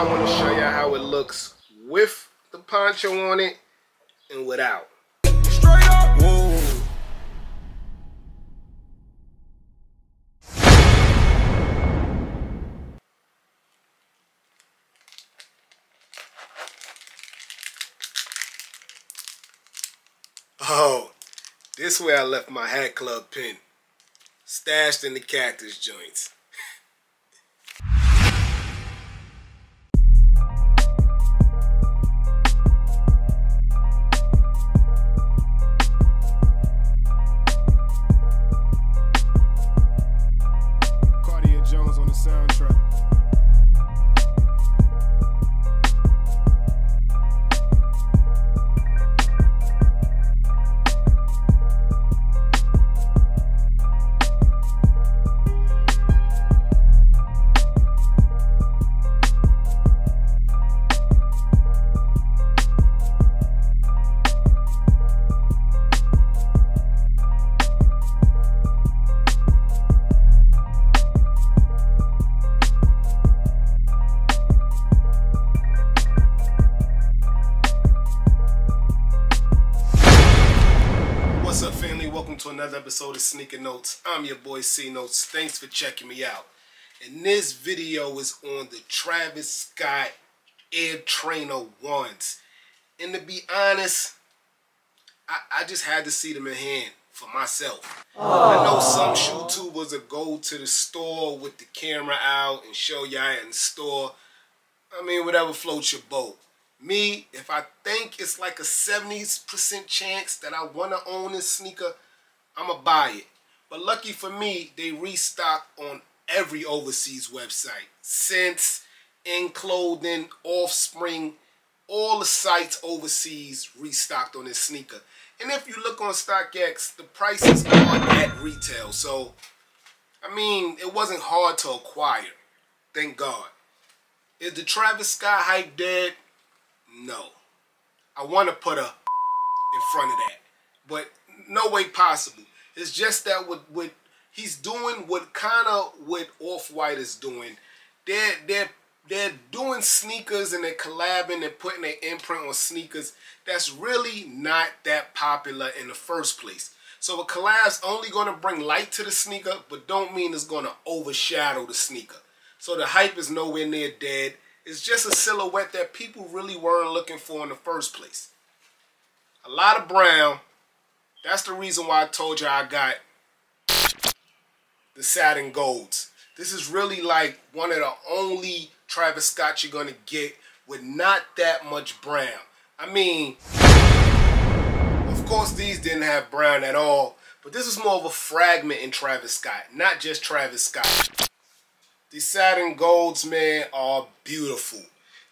I want to show y'all how it looks with the poncho on it and without. Straight up. Whoa. Oh, this is where I left my hat club pin, stashed in the Cactus joints. On the soundtrack. What's up, family? Welcome to another episode of Sneaker Notes. I'm your boy C Notes. Thanks for checking me out. And this video is on the Travis Scott Air Trainer 1s. And to be honest, I just had to see them in hand for myself. I know some YouTubers will go to the store with the camera out and show y'all in the store. I mean, whatever floats your boat. Me, if I think it's like a 70% chance that I want to own this sneaker, I'm going to buy it. But lucky for me, they restock on every overseas website. Sense, In Clothing, Offspring, all the sites overseas restocked on this sneaker. And if you look on StockX, the prices are at retail. So, I mean, it wasn't hard to acquire. Thank God. Is the Travis Scott hype dead? No. I want to put a in front of that, but no way possible. It's just that what he's doing, what Off-White is doing, they're doing sneakers and they're collabing and putting their imprint on sneakers that's really not that popular in the first place. So a collab's only going to bring light to the sneaker, but don't mean it's going to overshadow the sneaker. So the hype is nowhere near dead. It's just a silhouette that people really weren't looking for in the first place. A lot of brown. That's the reason why I told you I got the satin golds. This is really like one of the only Travis Scott you're going to get with not that much brown. I mean, of course these didn't have brown at all, but this is more of a fragment in Travis Scott, not just Travis Scott. These satin golds, man, are beautiful.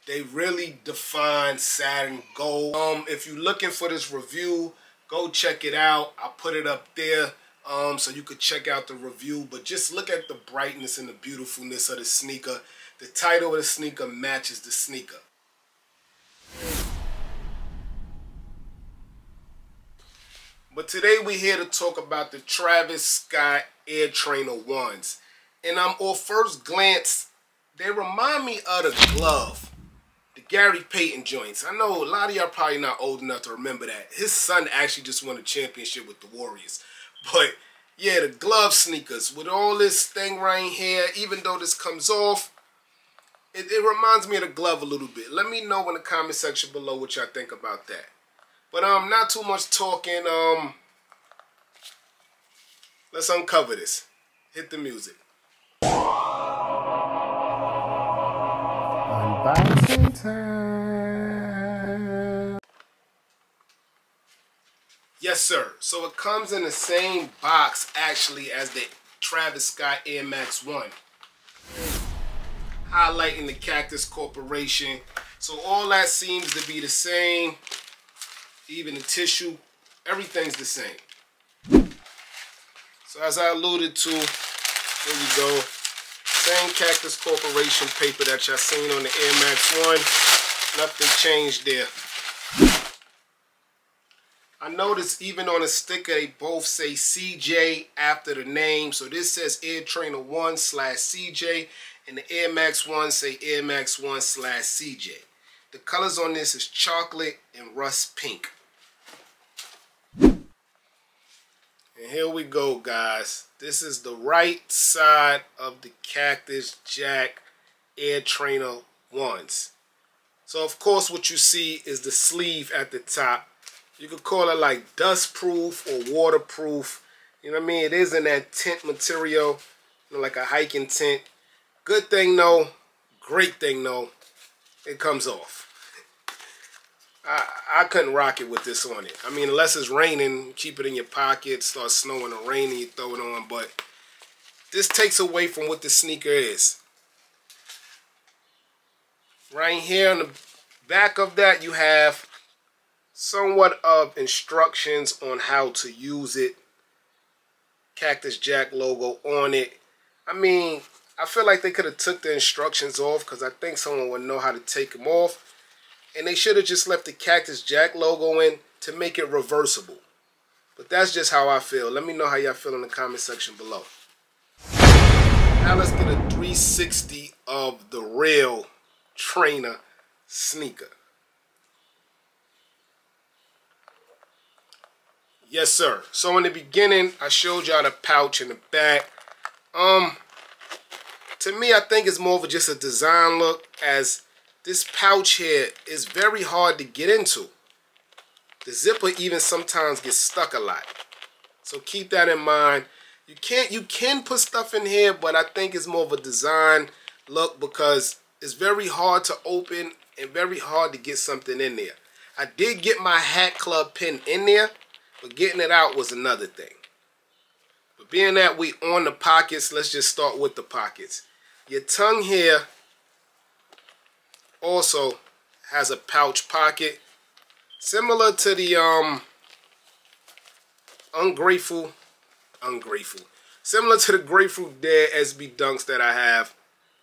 They really define satin gold. If you're looking for this review, go check it out. I'll put it up there so you could check out the review. But just look at the brightness and the beautifulness of the sneaker. The title of the sneaker matches the sneaker. But today we're here to talk about the Travis Scott Air Trainer 1s. And on first glance, they remind me of the glove, the Gary Payton joints. I know a lot of y'all probably not old enough to remember that. His son actually just won a championship with the Warriors. But yeah, the glove sneakers with all this thing right here, even though this comes off, it reminds me of the glove a little bit. Let me know in the comment section below what y'all think about that. But not too much talking. Let's uncover this. Hit the music. Unboxing time. Yes, sir. So it comes in the same box actually as the Travis Scott Air Max 1. Highlighting the Cactus Corporation. So all that seems to be the same. Even the tissue, everything's the same. So as I alluded to, there you go. Same Cactus Corporation paper that y'all seen on the Air Max 1. Nothing changed there. I noticed even on the sticker they both say CJ after the name. So this says Air Trainer 1/CJ And the Air Max 1 say Air Max 1/CJ. The colors on this is chocolate and rust pink. And here we go, guys. This is the right side of the Cactus Jack Air Trainer 1s. So of course what you see is the sleeve at the top. You could call it like dust proof or waterproof. You know what I mean? It is in that tent material, you know, like a hiking tent. Good thing though, great thing though, it comes off. I couldn't rock it with this on it. I mean, unless it's raining, keep it in your pocket, start snowing or raining, you throw it on. But this takes away from what the sneaker is. Right here on the back of that, you have somewhat of instructions on how to use it. Cactus Jack logo on it. I mean, I feel like they could have took the instructions off because I think someone would know how to take them off. And they should have just left the Cactus Jack logo in to make it reversible. But that's just how I feel. Let me know how y'all feel in the comment section below. Now let's get a 360 of the real trainer sneaker. Yes, sir. So in the beginning, I showed y'all the pouch in the back. To me, I think it's more of just a design look, as this pouch here is very hard to get into. The zipper even sometimes gets stuck a lot. So keep that in mind. You can put stuff in here, but I think it's more of a design look because it's very hard to open and very hard to get something in there. I did get my Hat Club pin in there, but getting it out was another thing. But being that we on the pockets, let's just start with the pockets. Your tongue here also has a pouch pocket, similar to the similar to the Grateful Dead SB Dunks that I have.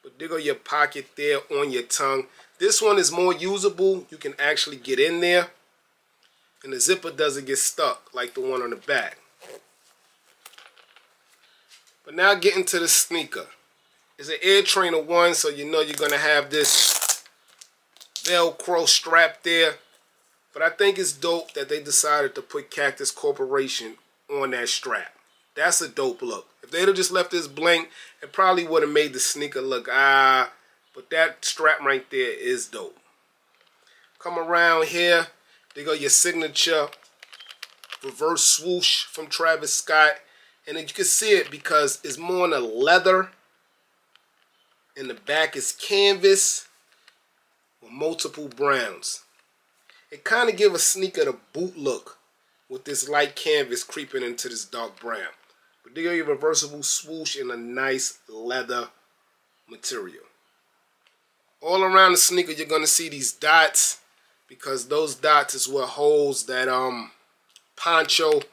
But there go your pocket there on your tongue. This one is more usable. You can actually get in there, and the zipper doesn't get stuck like the one on the back. But now getting to the sneaker. It's an Air Trainer 1, so you know you're going to have this Velcro strap there. But I think it's dope that they decided to put Cactus Corporation on that strap. That's a dope look. If they'd have just left this blank, it probably would have made the sneaker look, but that strap right there is dope. Come around here, they got your signature reverse swoosh from Travis Scott. And you can see it because it's more on the leather. In the back is canvas with multiple browns. It kind of gives a sneaker the boot look with this light canvas creeping into this dark brown. But there you go, your reversible swoosh in a nice leather material. All around the sneaker you're going to see these dots, because those dots is what holds that poncho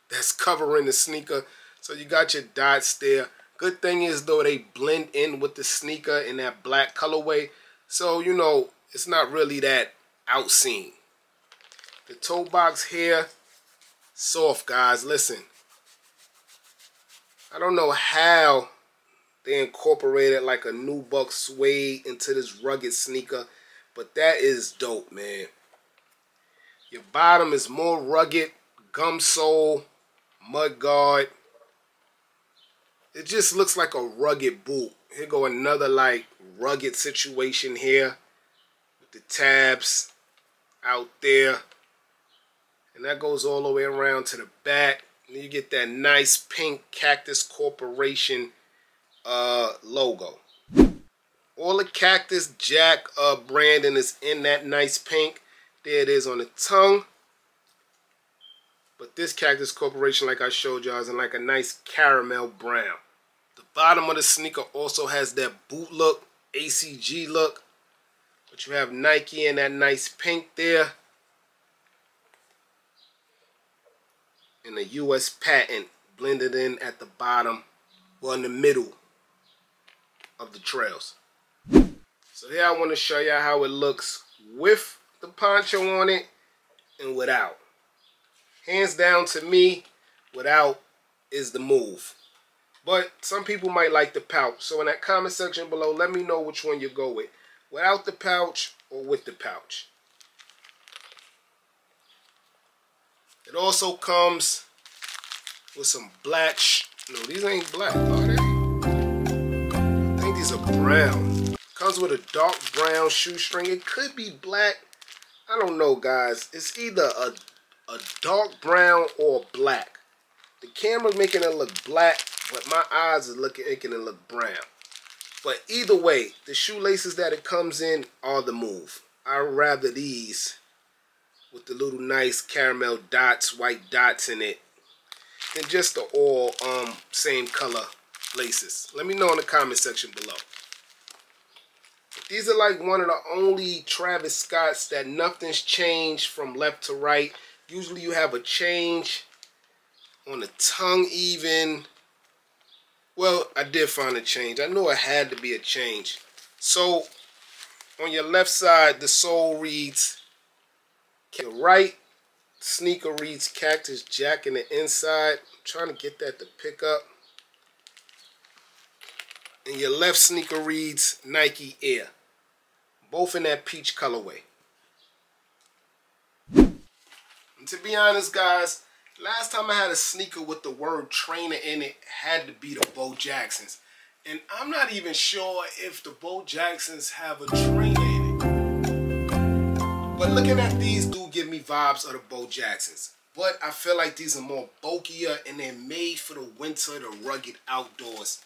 that's covering the sneaker. So you got your dots there. Good thing is though, they blend in with the sneaker in that black colorway. So, you know, it's not really that outseen. The toe box here, soft, guys. Listen, I don't know how they incorporated like a nubuck suede into this rugged sneaker, but that is dope, man. Your bottom is more rugged, gum sole, mud guard. It just looks like a rugged boot. Here go another like rugged situation here with the tabs out there. And that goes all the way around to the back. And you get that nice pink Cactus Corporation logo. All the Cactus Jack branding is in that nice pink. There it is on the tongue. But this Cactus Corporation, like I showed y'all, is in like a nice caramel brown. The bottom of the sneaker also has that boot look, ACG look. But you have Nike in that nice pink there. And the US patent blended in at the bottom, or in the middle of the trails. So here I want to show you how it looks with the poncho on it and without. Hands down to me, without is the move. But some people might like the pouch. So in that comment section below, let me know which one you go with. Without the pouch or with the pouch. It also comes with some black. No, these ain't black, are they? I think these are brown. Comes with a dark brown shoestring. It could be black. I don't know, guys. It's either a dark brown or black. The camera's making it look black, but my eyes are making it look brown. But either way, the shoelaces that it comes in are the move. I'd rather these with the little nice caramel dots, white dots in it, than just the all same color laces. Let me know in the comment section below. These are like one of the only Travis Scotts that nothing's changed from left to right. Usually you have a change on the tongue even. Well, I did find a change. I knew it had to be a change. So on your left side, the sole reads, the right sneaker reads Cactus Jack in the inside. I'm trying to get that to pick up. And your left sneaker reads Nike Air. Both in that peach colorway. And to be honest, guys, last time I had a sneaker with the word trainer in it had to be the Bo Jacksons. And I'm not even sure if the Bo Jacksons have a trainer in it. But looking at these do give me vibes of the Bo Jacksons. But I feel like these are more bulkier and they're made for the winter, the rugged outdoors.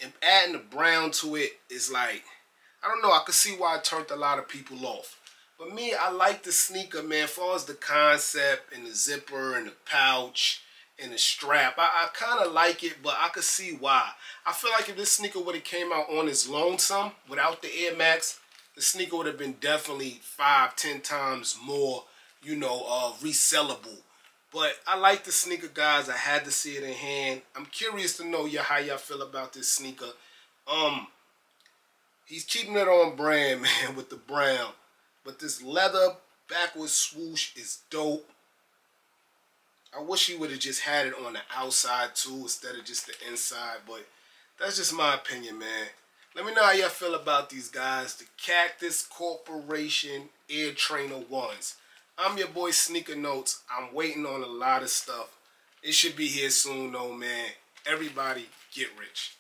And adding the brown to it is like, I don't know, I could see why it turned a lot of people off. But me, I like the sneaker, man, as far as the concept and the zipper and the pouch and the strap. I kind of like it, but I could see why. I feel like if this sneaker would have came out on its lonesome without the Air Max, the sneaker would have been definitely 5-10 times more, you know, resellable. But I like the sneaker, guys. I had to see it in hand. I'm curious to know how y'all feel about this sneaker. He's keeping it on brand, man, with the brown. But this leather backwards swoosh is dope. I wish he would have just had it on the outside too instead of just the inside. But that's just my opinion, man. Let me know how y'all feel about these guys. The Cactus Corporation Air Trainer 1s. I'm your boy Sneaker Notes. I'm waiting on a lot of stuff. It should be here soon though, man. Everybody get rich.